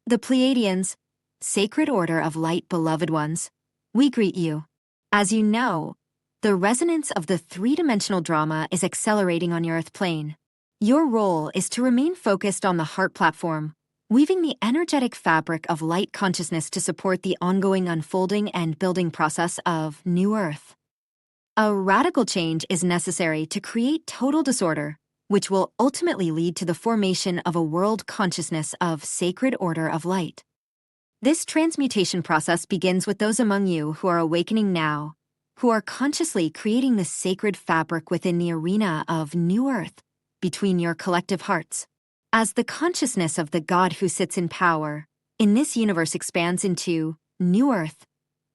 The Pleiadians, sacred order of light beloved ones, we greet you. As you know, the resonance of the three-dimensional drama is accelerating on your Earth plane. Your role is to remain focused on the heart platform, weaving the energetic fabric of light consciousness to support the ongoing unfolding and building process of New Earth. A radical change is necessary to create total disorder, which will ultimately lead to the formation of a world consciousness of sacred order of light. This transmutation process begins with those among you who are awakening now, who are consciously creating the sacred fabric within the arena of New Earth, between your collective hearts. As the consciousness of the God who sits in power in this universe expands into New Earth,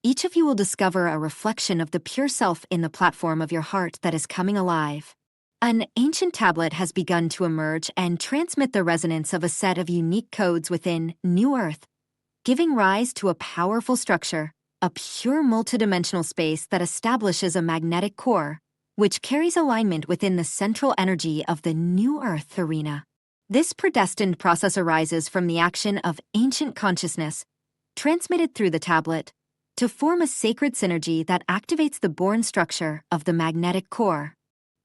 each of you will discover a reflection of the pure self in the platform of your heart that is coming alive. An ancient tablet has begun to emerge and transmit the resonance of a set of unique codes within New Earth, giving rise to a powerful structure, a pure multidimensional space that establishes a magnetic core, which carries alignment within the central energy of the New Earth arena. This predestined process arises from the action of ancient consciousness, transmitted through the tablet, to form a sacred synergy that activates the born structure of the magnetic core.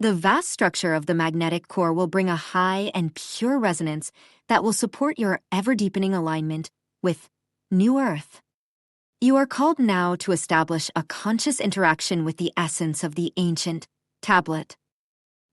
The vast structure of the magnetic core will bring a high and pure resonance that will support your ever-deepening alignment with New Earth. You are called now to establish a conscious interaction with the essence of the ancient tablet.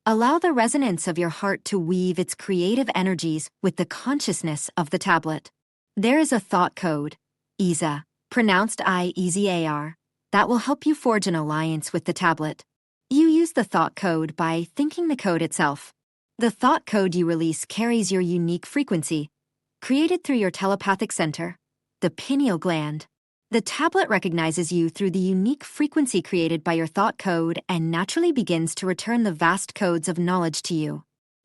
Allow the resonance of your heart to weave its creative energies with the consciousness of the tablet. There is a thought code, IZA, pronounced I-E-Z-A-R, that will help you forge an alliance with the tablet. You use the thought code by thinking the code itself. The thought code you release carries your unique frequency, created through your telepathic center, the pineal gland. The tablet recognizes you through the unique frequency created by your thought code and naturally begins to return the vast codes of knowledge to you.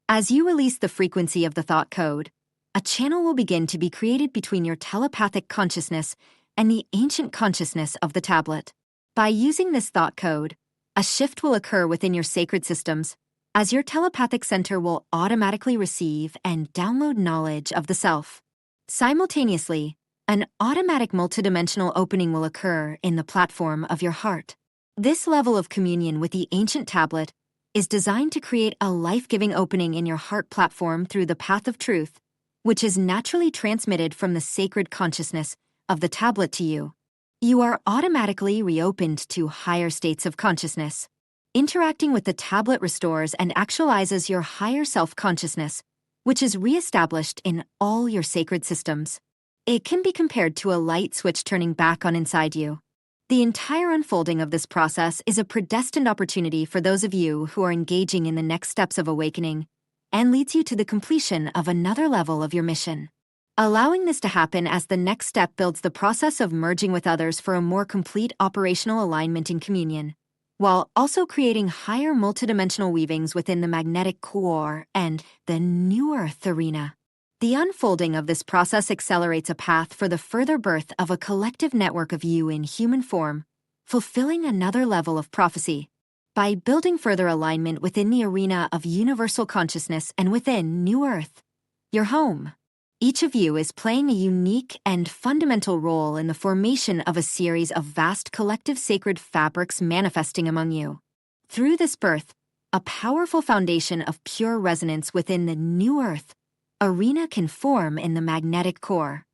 As you release the frequency of the thought code, a channel will begin to be created between your telepathic consciousness and the ancient consciousness of the tablet. By using this thought code, a shift will occur within your sacred systems, as your telepathic center will automatically receive and download knowledge of the self. Simultaneously, an automatic multidimensional opening will occur in the platform of your heart. This level of communion with the ancient tablet is designed to create a life-giving opening in your heart platform through the path of truth, which is naturally transmitted from the sacred consciousness of the tablet to you. You are automatically reopened to higher states of consciousness. Interacting with the tablet restores and actualizes your higher self-consciousness, which is re-established in all your sacred systems. It can be compared to a light switch turning back on inside you. The entire unfolding of this process is a predestined opportunity for those of you who are engaging in the next steps of awakening and leads you to the completion of another level of your mission. Allowing this to happen as the next step builds the process of merging with others for a more complete operational alignment in communion, while also creating higher multidimensional weavings within the magnetic core and the New Earth arena. The unfolding of this process accelerates a path for the further birth of a collective network of you in human form, fulfilling another level of prophecy. By building further alignment within the arena of universal consciousness and within New Earth, your home, each of you is playing a unique and fundamental role in the formation of a series of vast collective sacred fabrics manifesting among you. Through this birth, a powerful foundation of pure resonance within the New Earth arena can form in the magnetic core.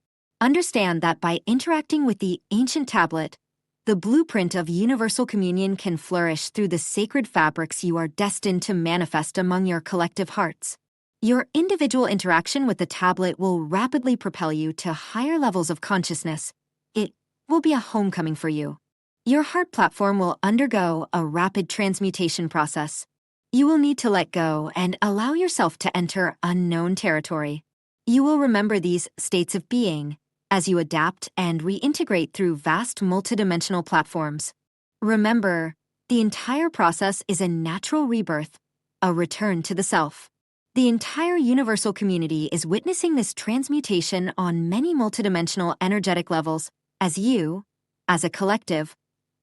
Understand that by interacting with the ancient tablet, the blueprint of universal communion can flourish through the sacred fabrics you are destined to manifest among your collective hearts. Your individual interaction with the tablet will rapidly propel you to higher levels of consciousness. It will be a homecoming for you. Your heart platform will undergo a rapid transmutation process. You will need to let go and allow yourself to enter unknown territory. You will remember these states of being as you adapt and reintegrate through vast multidimensional platforms. Remember, the entire process is a natural rebirth, a return to the self. The entire universal community is witnessing this transmutation on many multidimensional energetic levels as you, as a collective,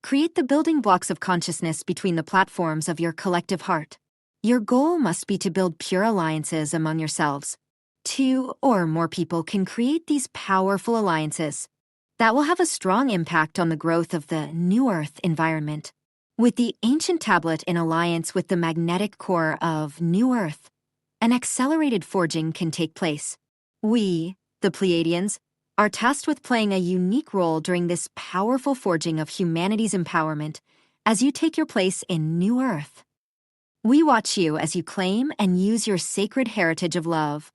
create the building blocks of consciousness between the platforms of your collective heart. Your goal must be to build pure alliances among yourselves, Two or more people can create these powerful alliances that will have a strong impact on the growth of the New Earth environment. With the ancient tablet in alliance with the magnetic core of New Earth, an accelerated forging can take place. We, the Pleiadians, are tasked with playing a unique role during this powerful forging of humanity's empowerment as you take your place in New Earth. We watch you as you claim and use your sacred heritage of love,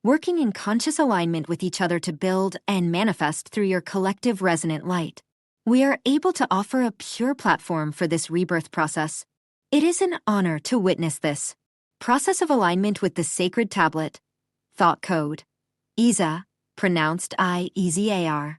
working in conscious alignment with each other to build and manifest through your collective resonant light. We are able to offer a pure platform for this rebirth process. It is an honor to witness this process of alignment with the sacred tablet, thought code, Iza, pronounced I-E-Z-A-R.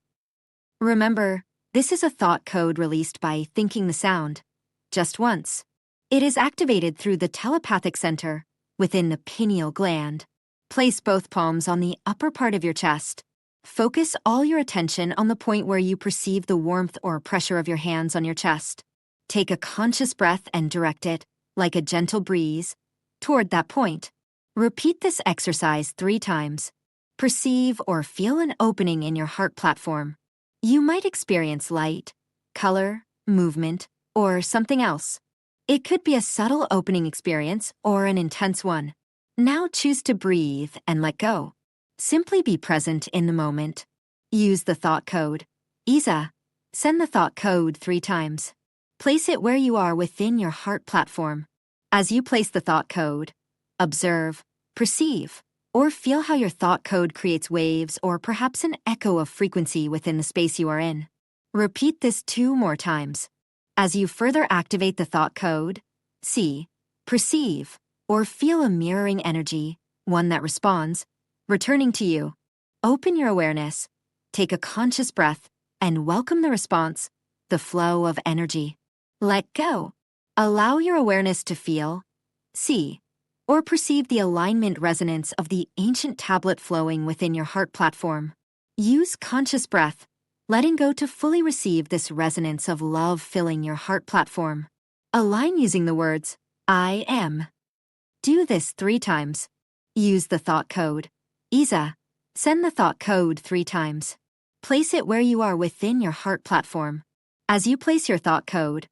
Remember, this is a thought code released by thinking the sound, just once. It is activated through the telepathic center within the pineal gland. Place both palms on the upper part of your chest. Focus all your attention on the point where you perceive the warmth or pressure of your hands on your chest. Take a conscious breath and direct it, like a gentle breeze, toward that point. Repeat this exercise 3 times. Perceive or feel an opening in your heart platform. You might experience light, color, movement, or something else. It could be a subtle opening experience or an intense one. Now choose to breathe and let go. Simply be present in the moment. Use the thought code, Iza. Send the thought code 3 times. Place it where you are within your heart platform. As you place the thought code, observe, perceive, or feel how your thought code creates waves or perhaps an echo of frequency within the space you are in. Repeat this 2 more times. As you further activate the thought code, see, perceive, or feel a mirroring energy, one that responds, returning to you. Open your awareness, take a conscious breath, and welcome the response, the flow of energy. Let go. Allow your awareness to feel, see, or perceive the alignment resonance of the ancient tablet flowing within your heart platform. Use conscious breath, letting go to fully receive this resonance of love filling your heart platform. Align using the words, I am. Do this 3 times. Use the thought code, Iza. Send the thought code 3 times. Place it where you are within your heart platform. As you place your thought code,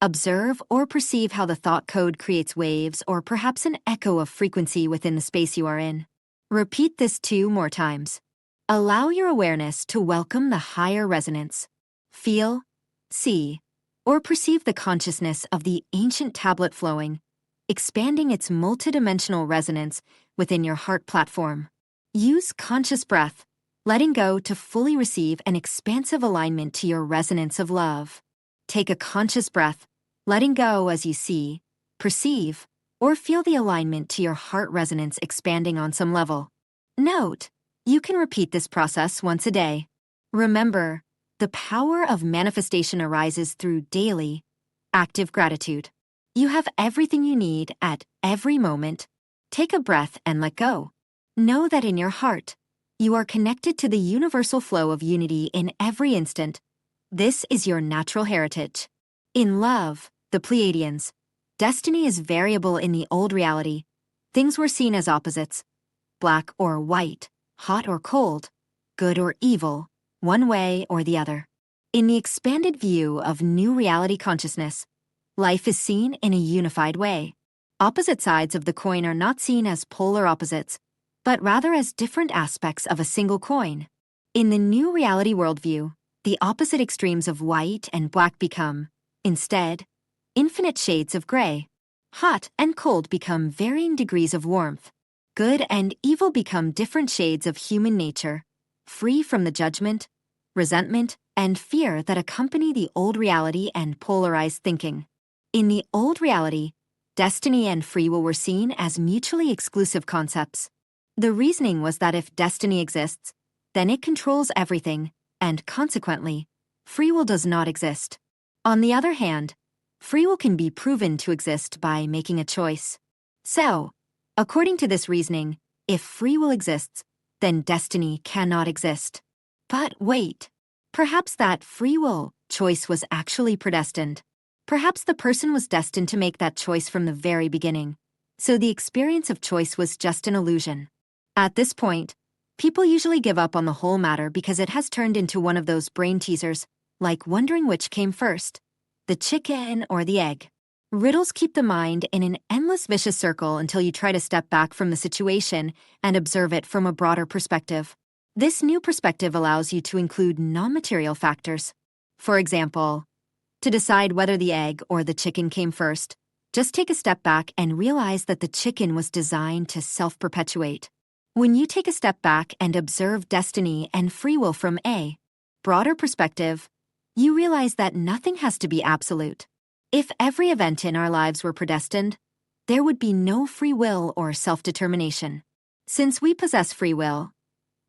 observe or perceive how the thought code creates waves or perhaps an echo of frequency within the space you are in. Repeat this 2 more times. Allow your awareness to welcome the higher resonance. Feel, see, or perceive the consciousness of the ancient tablet flowing, expanding its multidimensional resonance within your heart platform. Use conscious breath, letting go to fully receive an expansive alignment to your resonance of love. Take a conscious breath, letting go as you see, perceive, or feel the alignment to your heart resonance expanding on some level. Note, you can repeat this process once a day. Remember, the power of manifestation arises through daily, active gratitude. You have everything you need at every moment. Take a breath and let go. Know that in your heart, you are connected to the universal flow of unity in every instant. This is your natural heritage. In love, the Pleiadians, destiny is variable in the old reality. Things were seen as opposites, black or white, hot or cold, good or evil, one way or the other. In the expanded view of new reality consciousness, life is seen in a unified way. Opposite sides of the coin are not seen as polar opposites, but rather as different aspects of a single coin. In the new reality worldview, the opposite extremes of white and black become, instead, infinite shades of gray. Hot and cold become varying degrees of warmth. Good and evil become different shades of human nature, free from the judgment, resentment, and fear that accompany the old reality and polarized thinking. In the old reality, destiny and free will were seen as mutually exclusive concepts. The reasoning was that if destiny exists, then it controls everything, and consequently, free will does not exist. On the other hand, free will can be proven to exist by making a choice. So, according to this reasoning, if free will exists, then destiny cannot exist. But wait, perhaps that free will choice was actually predestined. Perhaps the person was destined to make that choice from the very beginning, so the experience of choice was just an illusion. At this point, people usually give up on the whole matter because it has turned into one of those brain teasers, like wondering which came first, the chicken or the egg. Riddles keep the mind in an endless vicious circle until you try to step back from the situation and observe it from a broader perspective. This new perspective allows you to include non-material factors. For example, to decide whether the egg or the chicken came first, just take a step back and realize that the chicken was designed to self-perpetuate. When you take a step back and observe destiny and free will from a broader perspective, you realize that nothing has to be absolute. If every event in our lives were predestined, there would be no free will or self-determination. Since we possess free will,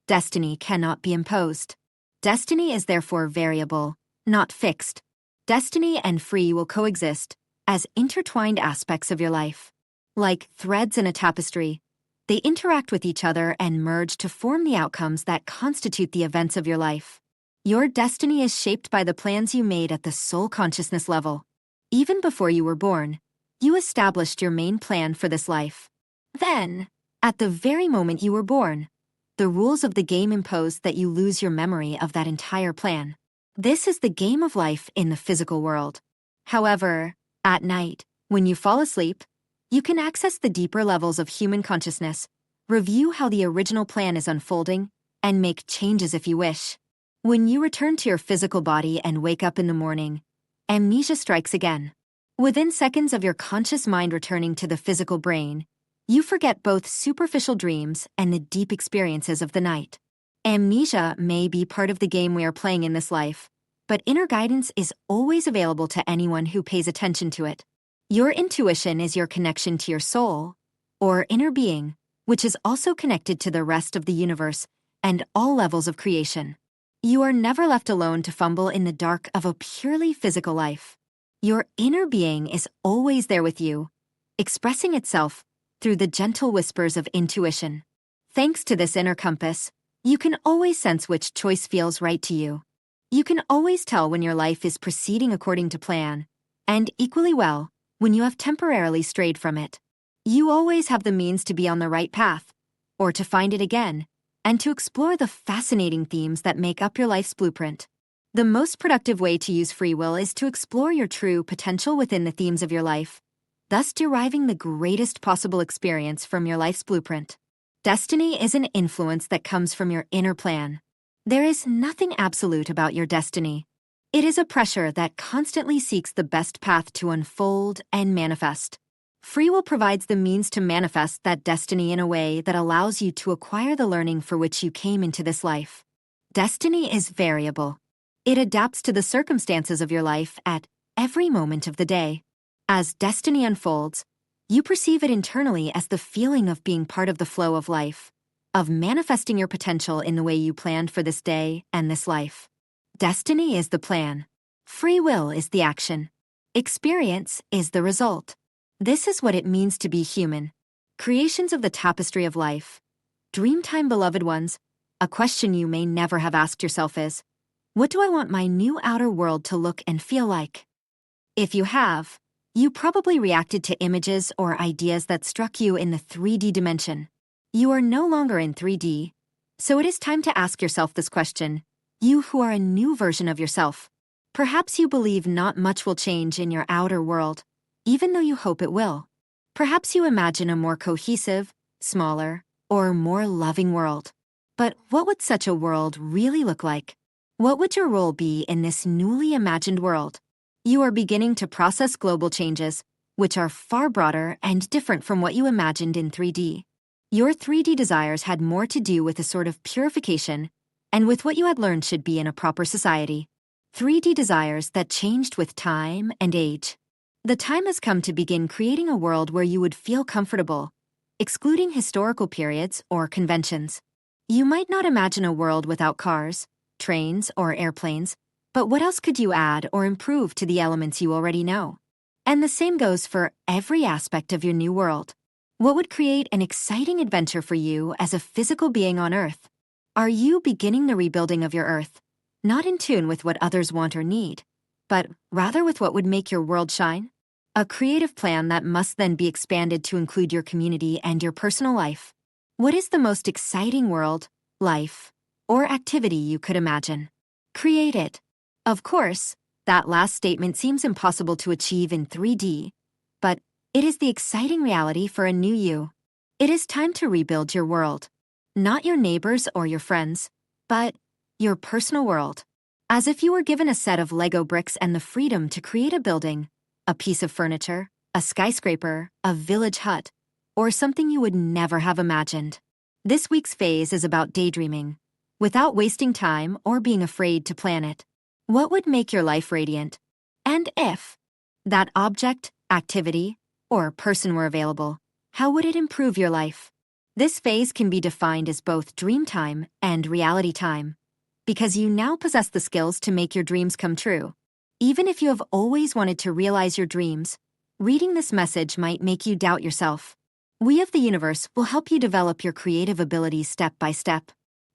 destiny cannot be imposed. Destiny is therefore variable, not fixed. Destiny and free will coexist as intertwined aspects of your life. Like threads in a tapestry, they interact with each other and merge to form the outcomes that constitute the events of your life. Your destiny is shaped by the plans you made at the soul consciousness level. Even before you were born, you established your main plan for this life. Then, at the very moment you were born, the rules of the game imposed that you lose your memory of that entire plan. This is the game of life in the physical world. However, at night, when you fall asleep, you can access the deeper levels of human consciousness, review how the original plan is unfolding, and make changes if you wish. When you return to your physical body and wake up in the morning, amnesia strikes again. Within seconds of your conscious mind returning to the physical brain, you forget both superficial dreams and the deep experiences of the night. Amnesia may be part of the game we are playing in this life, but inner guidance is always available to anyone who pays attention to it. Your intuition is your connection to your soul, or inner being, which is also connected to the rest of the universe and all levels of creation. You are never left alone to fumble in the dark of a purely physical life. Your inner being is always there with you, expressing itself through the gentle whispers of intuition. Thanks to this inner compass, you can always sense which choice feels right to you. You can always tell when your life is proceeding according to plan, and equally well, when you have temporarily strayed from it. You always have the means to be on the right path, or to find it again, and to explore the fascinating themes that make up your life's blueprint. The most productive way to use free will is to explore your true potential within the themes of your life, thus deriving the greatest possible experience from your life's blueprint. Destiny is an influence that comes from your inner plan. There is nothing absolute about your destiny. It is a pressure that constantly seeks the best path to unfold and manifest. Free will provides the means to manifest that destiny in a way that allows you to acquire the learning for which you came into this life. Destiny is variable. It adapts to the circumstances of your life at every moment of the day. As destiny unfolds, you perceive it internally as the feeling of being part of the flow of life, of manifesting your potential in the way you planned for this day and this life. Destiny is the plan. Free will is the action. Experience is the result. This is what it means to be human. Creations of the tapestry of life. Dreamtime, beloved ones. A question you may never have asked yourself is, what do I want my new outer world to look and feel like? If you have, you probably reacted to images or ideas that struck you in the 3D dimension. You are no longer in 3D, so it is time to ask yourself this question, you who are a new version of yourself. Perhaps you believe not much will change in your outer world, even though you hope it will. Perhaps you imagine a more cohesive, smaller, or more loving world. But what would such a world really look like? What would your role be in this newly imagined world? You are beginning to process global changes, which are far broader and different from what you imagined in 3D. Your 3D desires had more to do with a sort of purification and with what you had learned should be in a proper society. 3D desires that changed with time and age. The time has come to begin creating a world where you would feel comfortable, excluding historical periods or conventions. You might not imagine a world without cars, trains, or airplanes, but what else could you add or improve to the elements you already know? And the same goes for every aspect of your new world. What would create an exciting adventure for you as a physical being on Earth? Are you beginning the rebuilding of your Earth, not in tune with what others want or need, but rather with what would make your world shine? A creative plan that must then be expanded to include your community and your personal life. What is the most exciting world, life, or activity you could imagine? Create it. Of course, that last statement seems impossible to achieve in 3D, but it is the exciting reality for a new you. It is time to rebuild your world. Not your neighbors or your friends, but your personal world. As if you were given a set of Lego bricks and the freedom to create a building, a piece of furniture, a skyscraper, a village hut, or something you would never have imagined. This week's phase is about daydreaming, without wasting time or being afraid to plan it. What would make your life radiant? And if that object, activity, or person were available, how would it improve your life? This phase can be defined as both dream time and reality time, because you now possess the skills to make your dreams come true. Even if you have always wanted to realize your dreams, reading this message might make you doubt yourself. We of the universe will help you develop your creative abilities step by step.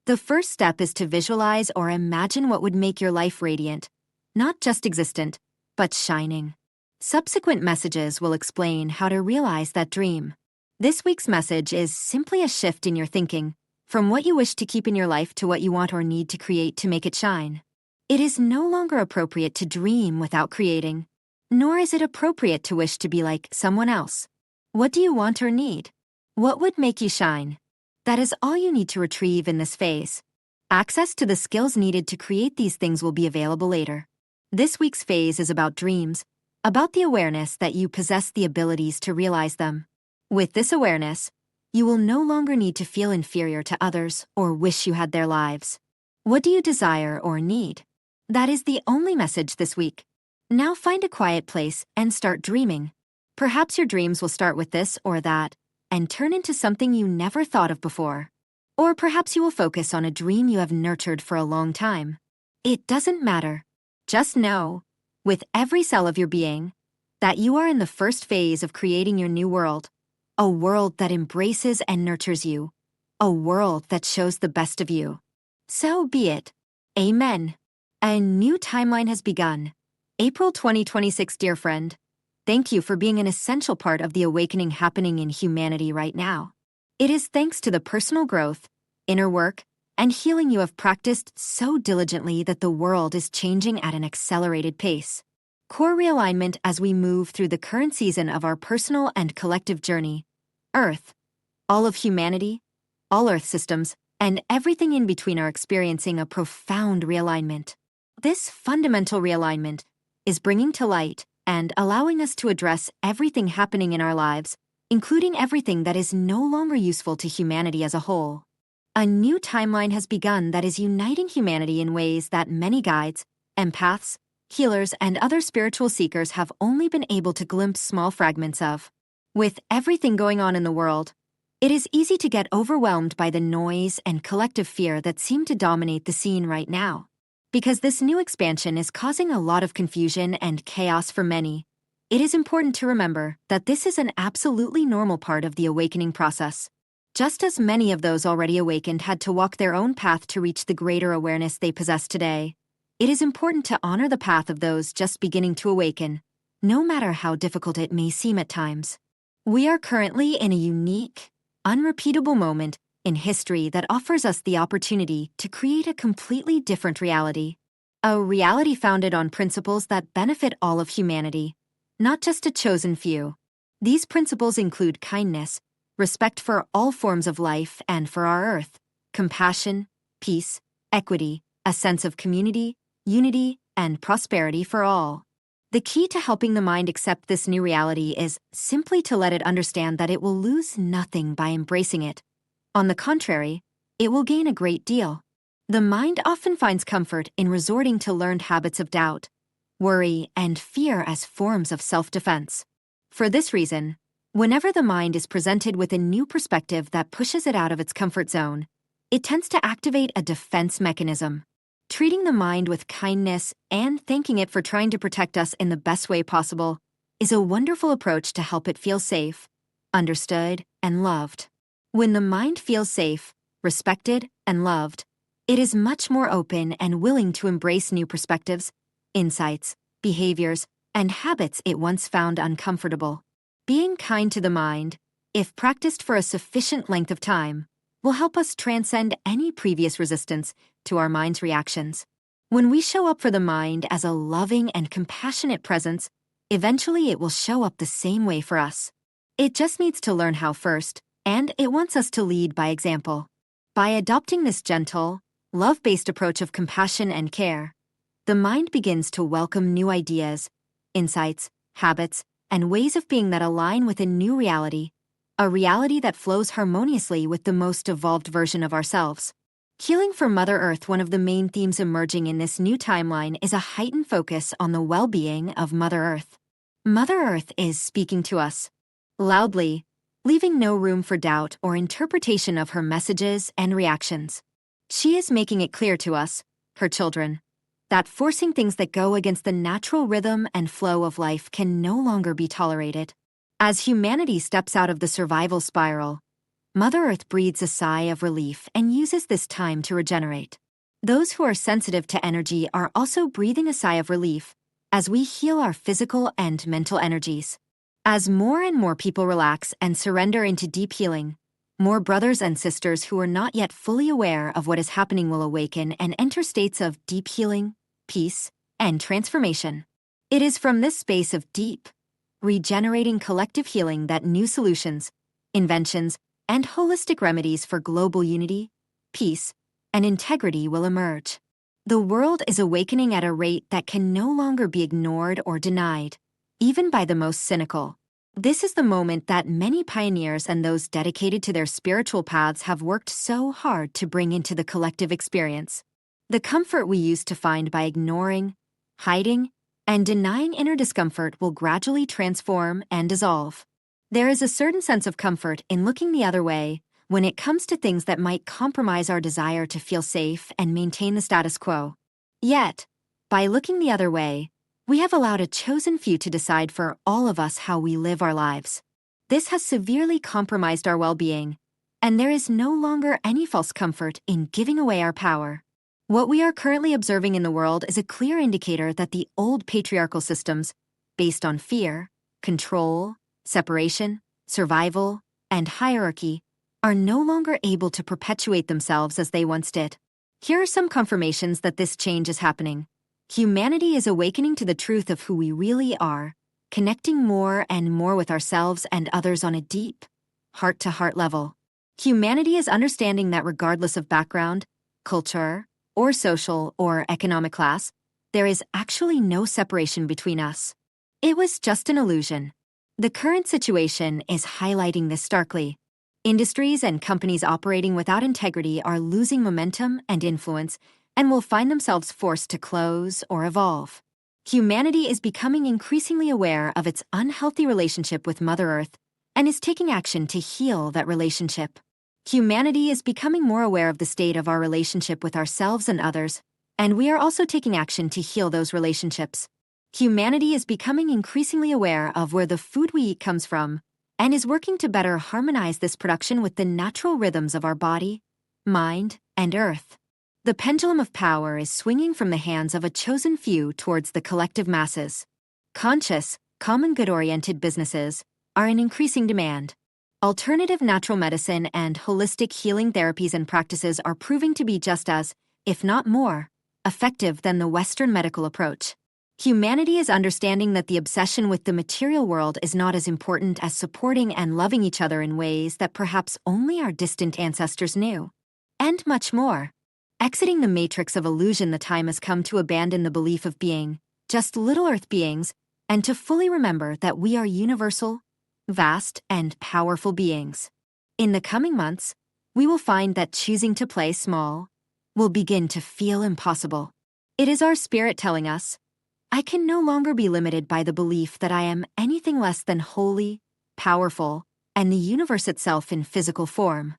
The first step is to visualize or imagine what would make your life radiant, not just existent, but shining. Subsequent messages will explain how to realize that dream. This week's message is simply a shift in your thinking, from what you wish to keep in your life to what you want or need to create to make it shine. It is no longer appropriate to dream without creating, nor is it appropriate to wish to be like someone else. What do you want or need? What would make you shine? That is all you need to retrieve in this phase. Access to the skills needed to create these things will be available later. This week's phase is about dreams, about the awareness that you possess the abilities to realize them. With this awareness, you will no longer need to feel inferior to others or wish you had their lives. What do you desire or need? That is the only message this week. Now find a quiet place and start dreaming. Perhaps your dreams will start with this or that and turn into something you never thought of before. Or perhaps you will focus on a dream you have nurtured for a long time. It doesn't matter. Just know, with every cell of your being, that you are in the first phase of creating your new world. A world that embraces and nurtures you. A world that shows the best of you. So be it. Amen. A new timeline has begun. April 2026, dear friend. Thank you for being an essential part of the awakening happening in humanity right now. It is thanks to the personal growth, inner work, and healing you have practiced so diligently that the world is changing at an accelerated pace. Core realignment as we move through the current season of our personal and collective journey. Earth, all of humanity, all Earth systems, and everything in between are experiencing a profound realignment. This fundamental realignment is bringing to light and allowing us to address everything happening in our lives, including everything that is no longer useful to humanity as a whole. A new timeline has begun that is uniting humanity in ways that many guides, empaths, healers, and other spiritual seekers have only been able to glimpse small fragments of. With everything going on in the world, it is easy to get overwhelmed by the noise and collective fear that seem to dominate the scene right now. Because this new expansion is causing a lot of confusion and chaos for many, it is important to remember that this is an absolutely normal part of the awakening process. Just as many of those already awakened had to walk their own path to reach the greater awareness they possess today, it is important to honor the path of those just beginning to awaken, no matter how difficult it may seem at times. We are currently in a unique, unrepeatable moment in history that offers us the opportunity to create a completely different reality. A reality founded on principles that benefit all of humanity, not just a chosen few. These principles include kindness, respect for all forms of life and for our Earth, compassion, peace, equity, a sense of community, unity, and prosperity for all. The key to helping the mind accept this new reality is simply to let it understand that it will lose nothing by embracing it. On the contrary, it will gain a great deal. The mind often finds comfort in resorting to learned habits of doubt, worry, and fear as forms of self-defense. For this reason, whenever the mind is presented with a new perspective that pushes it out of its comfort zone, it tends to activate a defense mechanism. Treating the mind with kindness and thanking it for trying to protect us in the best way possible is a wonderful approach to help it feel safe, understood, and loved. When the mind feels safe, respected, and loved, it is much more open and willing to embrace new perspectives, insights, behaviors, and habits it once found uncomfortable. Being kind to the mind, if practiced for a sufficient length of time, will help us transcend any previous resistance to our mind's reactions. When we show up for the mind as a loving and compassionate presence, eventually it will show up the same way for us. It just needs to learn how first, and it wants us to lead by example. By adopting this gentle, love-based approach of compassion and care, the mind begins to welcome new ideas, insights, habits, and ways of being that align with a new reality, a reality that flows harmoniously with the most evolved version of ourselves. Healing for Mother Earth. One of the main themes emerging in this new timeline is a heightened focus on the well-being of Mother Earth. Mother Earth is speaking to us loudly, leaving no room for doubt or interpretation of her messages and reactions. She is making it clear to us, her children, that forcing things that go against the natural rhythm and flow of life can no longer be tolerated. As humanity steps out of the survival spiral, Mother Earth breathes a sigh of relief and uses this time to regenerate. Those who are sensitive to energy are also breathing a sigh of relief as we heal our physical and mental energies. As more and more people relax and surrender into deep healing, more brothers and sisters who are not yet fully aware of what is happening will awaken and enter states of deep healing, peace, and transformation. It is from this space of deep, regenerating collective healing that new solutions, inventions, and holistic remedies for global unity, peace, and integrity will emerge. The world is awakening at a rate that can no longer be ignored or denied, even by the most cynical. This is the moment that many pioneers and those dedicated to their spiritual paths have worked so hard to bring into the collective experience. The comfort we used to find by ignoring, hiding, and denying inner discomfort will gradually transform and dissolve. There is a certain sense of comfort in looking the other way when it comes to things that might compromise our desire to feel safe and maintain the status quo. Yet, by looking the other way, we have allowed a chosen few to decide for all of us how we live our lives. This has severely compromised our well-being, and there is no longer any false comfort in giving away our power. What we are currently observing in the world is a clear indicator that the old patriarchal systems, based on fear, control, separation, survival, and hierarchy, are no longer able to perpetuate themselves as they once did. Here are some confirmations that this change is happening. Humanity is awakening to the truth of who we really are, connecting more and more with ourselves and others on a deep, heart-to-heart level. Humanity is understanding that regardless of background, culture, or social or economic class, there is actually no separation between us. It was just an illusion. The current situation is highlighting this starkly. Industries and companies operating without integrity are losing momentum and influence and will find themselves forced to close or evolve. Humanity is becoming increasingly aware of its unhealthy relationship with Mother Earth and is taking action to heal that relationship. Humanity is becoming more aware of the state of our relationship with ourselves and others, and we are also taking action to heal those relationships. Humanity is becoming increasingly aware of where the food we eat comes from and is working to better harmonize this production with the natural rhythms of our body, mind, and earth. The pendulum of power is swinging from the hands of a chosen few towards the collective masses. Conscious, common good-oriented businesses are in increasing demand. Alternative natural medicine and holistic healing therapies and practices are proving to be just as, if not more, effective than the Western medical approach. Humanity is understanding that the obsession with the material world is not as important as supporting and loving each other in ways that perhaps only our distant ancestors knew. And much more. Exiting the matrix of illusion, the time has come to abandon the belief of being just little earth beings and to fully remember that we are universal, vast, and powerful beings. In the coming months, we will find that choosing to play small will begin to feel impossible. It is our spirit telling us, I can no longer be limited by the belief that I am anything less than holy, powerful, and the universe itself in physical form.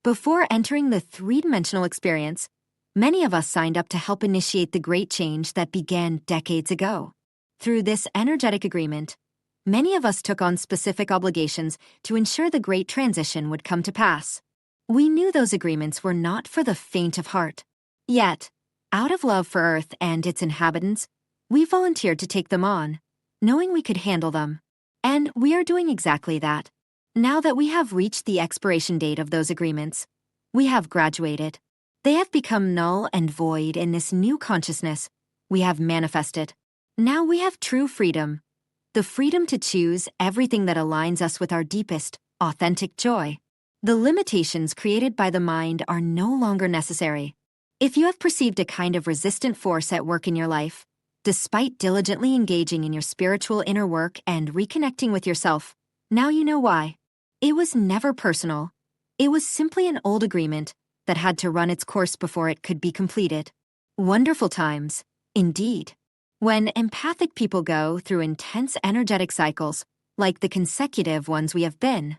Before entering the three-dimensional experience, many of us signed up to help initiate the great change that began decades ago. Through this energetic agreement, many of us took on specific obligations to ensure the great transition would come to pass. We knew those agreements were not for the faint of heart. Yet, out of love for Earth and its inhabitants, we volunteered to take them on, knowing we could handle them. And we are doing exactly that. Now that we have reached the expiration date of those agreements, We have graduated. They have become null and void in this new consciousness. We have manifested. Now we have true freedom. The freedom to choose everything that aligns us with our deepest, authentic joy. The limitations created by the mind are no longer necessary. If you have perceived a kind of resistant force at work in your life, despite diligently engaging in your spiritual inner work and reconnecting with yourself, now you know why. It was never personal. It was simply an old agreement that had to run its course before it could be completed. Wonderful times, indeed. When empathic people go through intense energetic cycles, like the consecutive ones we have been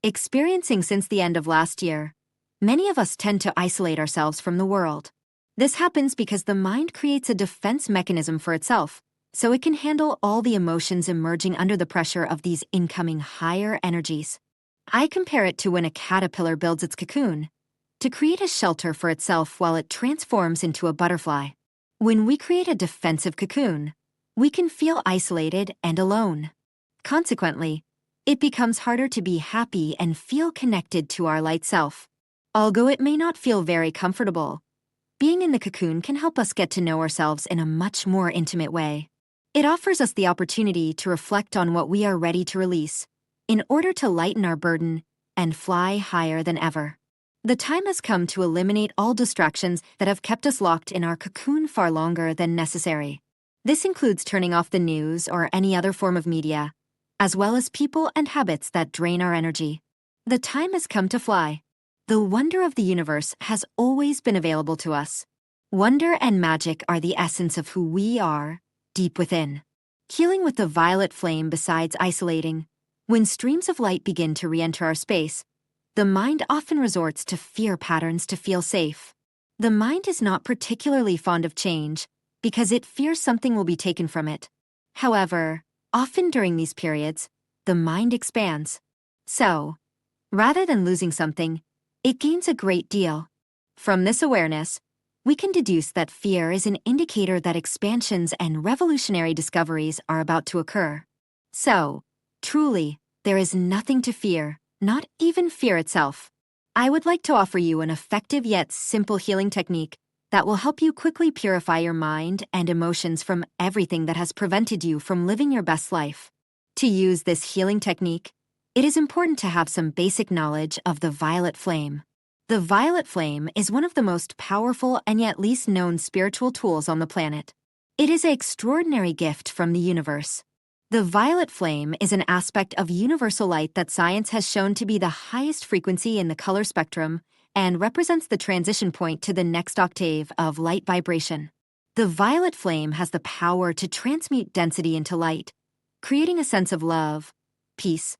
experiencing since the end of last year, many of us tend to isolate ourselves from the world. This happens because the mind creates a defense mechanism for itself, so it can handle all the emotions emerging under the pressure of these incoming higher energies. I compare it to when a caterpillar builds its cocoon to create a shelter for itself while it transforms into a butterfly. When we create a defensive cocoon, we can feel isolated and alone. Consequently, it becomes harder to be happy and feel connected to our light self. Although it may not feel very comfortable, being in the cocoon can help us get to know ourselves in a much more intimate way. It offers us the opportunity to reflect on what we are ready to release in order to lighten our burden and fly higher than ever. The time has come to eliminate all distractions that have kept us locked in our cocoon far longer than necessary. This includes turning off the news or any other form of media, as well as people and habits that drain our energy. The time has come to fly. The wonder of the universe has always been available to us. Wonder and magic are the essence of who we are, deep within. Healing with the violet flame besides isolating. When streams of light begin to re-enter our space, the mind often resorts to fear patterns to feel safe. The mind is not particularly fond of change because it fears something will be taken from it. However, often during these periods, the mind expands. So, rather than losing something, it gains a great deal. From this awareness, we can deduce that fear is an indicator that expansions and revolutionary discoveries are about to occur. So, truly, there is nothing to fear, not even fear itself. I would like to offer you an effective yet simple healing technique that will help you quickly purify your mind and emotions from everything that has prevented you from living your best life. To use this healing technique, it is important to have some basic knowledge of the violet flame. The violet flame is one of the most powerful and yet least known spiritual tools on the planet. It is an extraordinary gift from the universe. The violet flame is an aspect of universal light that science has shown to be the highest frequency in the color spectrum and represents the transition point to the next octave of light vibration. The violet flame has the power to transmute density into light, creating a sense of love, peace,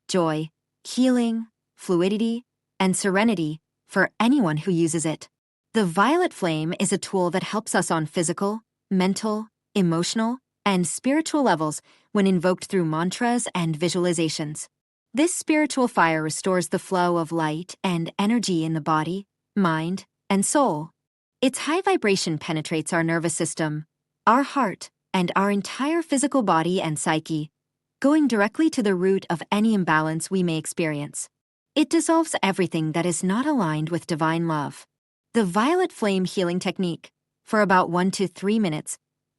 joy, healing, fluidity, and serenity for anyone who uses it. The violet flame is a tool that helps us on physical, mental, emotional, and spiritual levels when invoked through mantras and visualizations. This spiritual fire restores the flow of light and energy in the body, mind, and soul. Its high vibration penetrates our nervous system, our heart, and our entire physical body and psyche, going directly to the root of any imbalance we may experience. It dissolves everything that is not aligned with divine love. The violet flame healing technique. For about 1 to 3 minutes,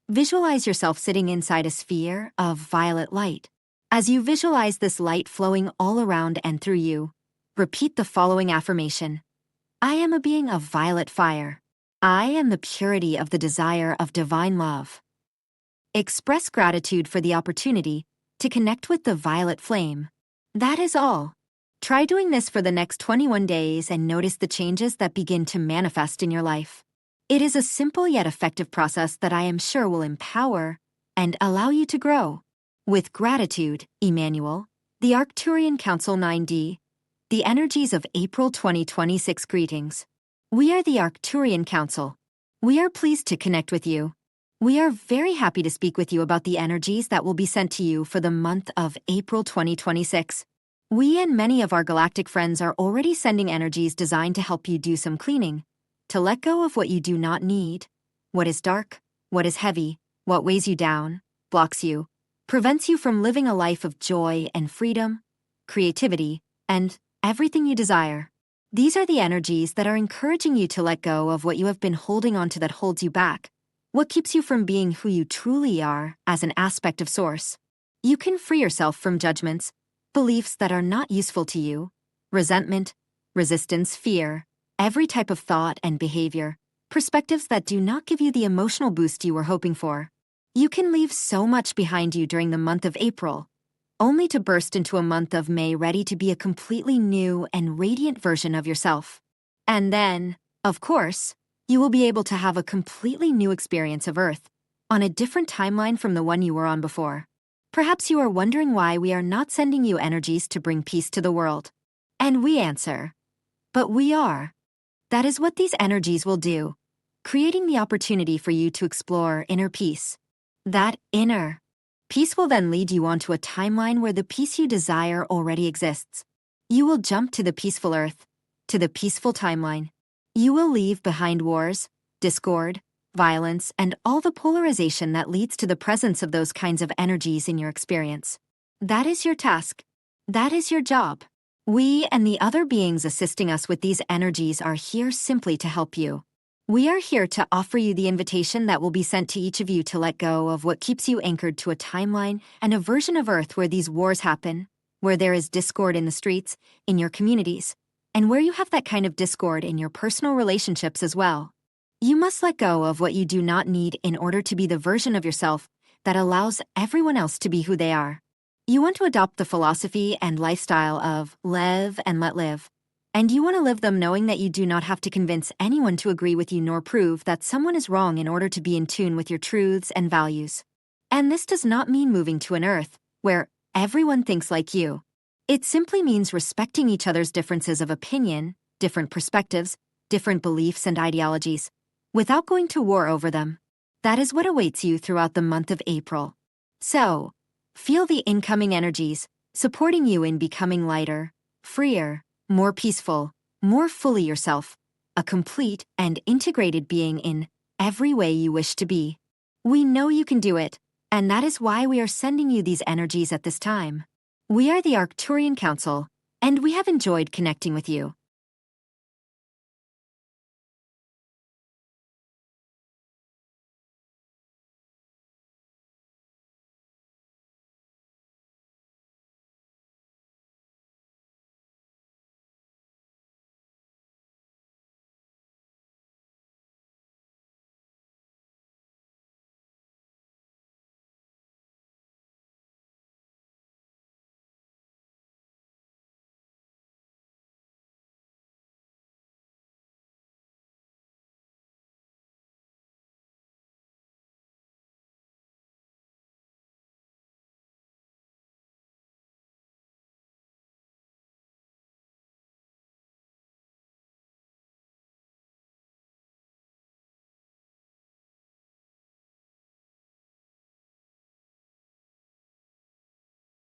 visualize yourself sitting inside a sphere of violet light. As you visualize this light flowing all around and through you, repeat the following affirmation. I am a being of violet fire. I am the purity of the desire of divine love. Express gratitude for the opportunity to connect with the violet flame. That is all. Try doing this for the next 21 days and notice the changes that begin to manifest in your life. It is a simple yet effective process that I am sure will empower and allow you to grow. With gratitude, Emmanuel, the Arcturian Council 9D, the energies of April 2026 greetings. We are the Arcturian Council. We are pleased to connect with you. We are very happy to speak with you about the energies that will be sent to you for the month of April 2026. We and many of our galactic friends are already sending energies designed to help you do some cleaning, to let go of what you do not need, what is dark, what is heavy, what weighs you down, blocks you, prevents you from living a life of joy and freedom, creativity, and everything you desire. These are the energies that are encouraging you to let go of what you have been holding onto that holds you back, what keeps you from being who you truly are as an aspect of Source. You can free yourself from judgments, beliefs that are not useful to you, resentment, resistance, fear, every type of thought and behavior, perspectives that do not give you the emotional boost you were hoping for. You can leave so much behind you during the month of April, only to burst into a month of May ready to be a completely new and radiant version of yourself. And then, of course, you will be able to have a completely new experience of Earth, on a different timeline from the one you were on before. Perhaps you are wondering why we are not sending you energies to bring peace to the world. And we answer, but we are. That is what these energies will do, creating the opportunity for you to explore inner peace. That inner peace will then lead you onto a timeline where the peace you desire already exists. You will jump to the peaceful Earth, to the peaceful timeline. You will leave behind wars, discord, violence, and all the polarization that leads to the presence of those kinds of energies in your experience. That is your task. That is your job. We and the other beings assisting us with these energies are here simply to help you. We are here to offer you the invitation that will be sent to each of you to let go of what keeps you anchored to a timeline and a version of Earth where these wars happen, where there is discord in the streets, in your communities, and where you have that kind of discord in your personal relationships as well. You must let go of what you do not need in order to be the version of yourself that allows everyone else to be who they are. You want to adopt the philosophy and lifestyle of live and let live. And you want to live them knowing that you do not have to convince anyone to agree with you nor prove that someone is wrong in order to be in tune with your truths and values. And this does not mean moving to an Earth where everyone thinks like you. It simply means respecting each other's differences of opinion, different perspectives, different beliefs and ideologies, without going to war over them. That is what awaits you throughout the month of April. So, feel the incoming energies supporting you in becoming lighter, freer, more peaceful, more fully yourself, a complete and integrated being in every way you wish to be. We know you can do it, and that is why we are sending you these energies at this time. We are the Arcturian Council, and we have enjoyed connecting with you.